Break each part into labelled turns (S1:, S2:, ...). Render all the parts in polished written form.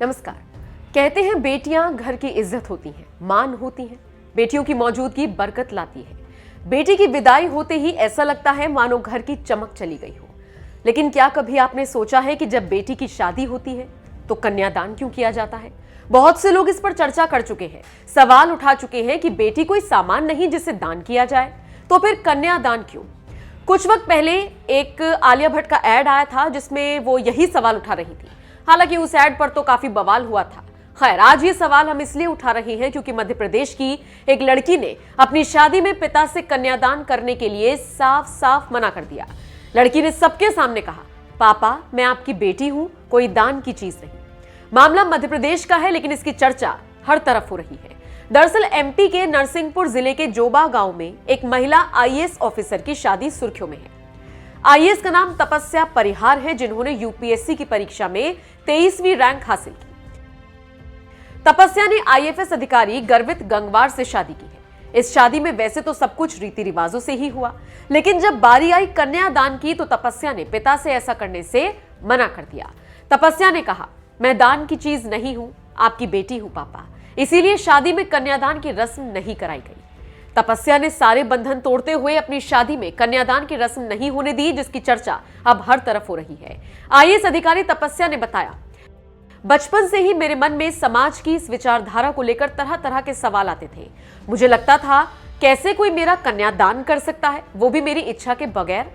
S1: नमस्कार। कहते हैं बेटियां घर की इज्जत होती हैं, मान होती हैं। बेटियों की मौजूदगी बरकत लाती है। बेटी की विदाई होते ही ऐसा लगता है मानो घर की चमक चली गई हो। लेकिन क्या कभी आपने सोचा है कि जब बेटी की शादी होती है तो कन्यादान क्यों किया जाता है? बहुत से लोग इस पर चर्चा कर चुके हैं, सवाल उठा चुके हैं कि बेटी कोई सामान नहीं जिसे दान किया जाए, तो फिर कन्यादान क्यों? कुछ वक्त पहले एक आलिया भट्ट का एड आया था जिसमें वो यही सवाल उठा रही थी। हालांकि उस एड पर तो काफी बवाल हुआ था। खैर, आज ये सवाल हम इसलिए उठा रहे हैं क्योंकि मध्य प्रदेश की एक लड़की ने अपनी शादी में पिता से कन्यादान करने के लिए साफ साफ मना कर दिया। लड़की ने सबके सामने कहा, पापा मैं आपकी बेटी हूं, कोई दान की चीज नहीं। मामला मध्य प्रदेश का है, लेकिन इसकी चर्चा हर तरफ हो रही है। दरअसल एमपी के नरसिंहपुर जिले के जोबा गांव में एक महिला आईएएस ऑफिसर की शादी सुर्खियों में है। आईएएस का नाम तपस्या परिहार है, जिन्होंने यूपीएससी की परीक्षा में 23वीं रैंक हासिल की। तपस्या ने आईएफएस अधिकारी गर्वित गंगवार से शादी की है। इस शादी में वैसे तो सब कुछ रीति रिवाजों से ही हुआ, लेकिन जब बारी आई कन्यादान की तो तपस्या ने पिता से ऐसा करने से मना कर दिया। तपस्या ने कहा, मैं दान की चीज नहीं हूं, आपकी बेटी हूं पापा, इसीलिए शादी में कन्यादान की रस्म नहीं कराई गई। तपस्या ने सारे बंधन तोड़ते हुए अपनी शादी में कन्यादान की रस्म नहीं होने दी, जिसकी चर्चा अब हर तरफ हो रही है। आईएएस अधिकारी तपस्या ने बताया, बचपन से ही मेरे मन में समाज की इस विचारधारा को लेकर तरह तरह के सवाल आते थे। मुझे लगता था कैसे कोई मेरा कन्यादान कर सकता है, वो भी मेरी इच्छा के बगैर।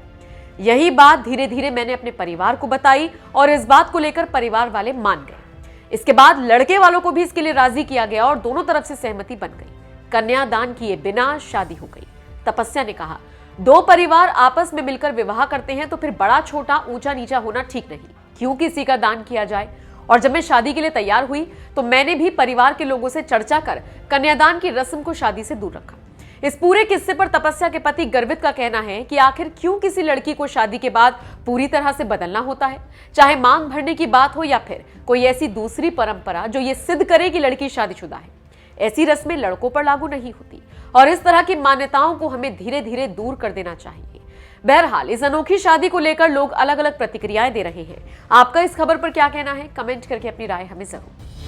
S1: यही बात धीरे धीरे मैंने अपने परिवार को बताई और इस बात को लेकर परिवार वाले मान गए। इसके बाद लड़के वालों को भी इसके लिए राजी किया गया और दोनों तरफ से सहमति बन गई। कन्यादान किए बिना शादी हो गई। तपस्या ने कहा, दो परिवार आपस में मिलकर विवाह करते हैं तो फिर बड़ा छोटा ऊंचा नीचा होना ठीक नहीं, क्यों किसी का दान किया जाए। और जब मैं शादी के लिए तैयार हुई तो मैंने भी परिवार के लोगों से चर्चा कर कन्यादान की रस्म को शादी से दूर रखा। इस पूरे किस्से पर तपस्या के पति गर्वित का कहना है कि आखिर क्यों किसी लड़की को शादी के बाद पूरी तरह से बदलना होता है, चाहे मांग भरने की बात हो या फिर कोई ऐसी दूसरी परंपरा जो ये सिद्ध करे कि लड़की शादीशुदा है। ऐसी रस्में लड़कों पर लागू नहीं होती और इस तरह की मान्यताओं को हमें धीरे धीरे दूर कर देना चाहिए। बहरहाल इस अनोखी शादी को लेकर लोग अलग अलग प्रतिक्रियाएं दे रहे हैं। आपका इस खबर पर क्या कहना है? कमेंट करके अपनी राय हमें जरूर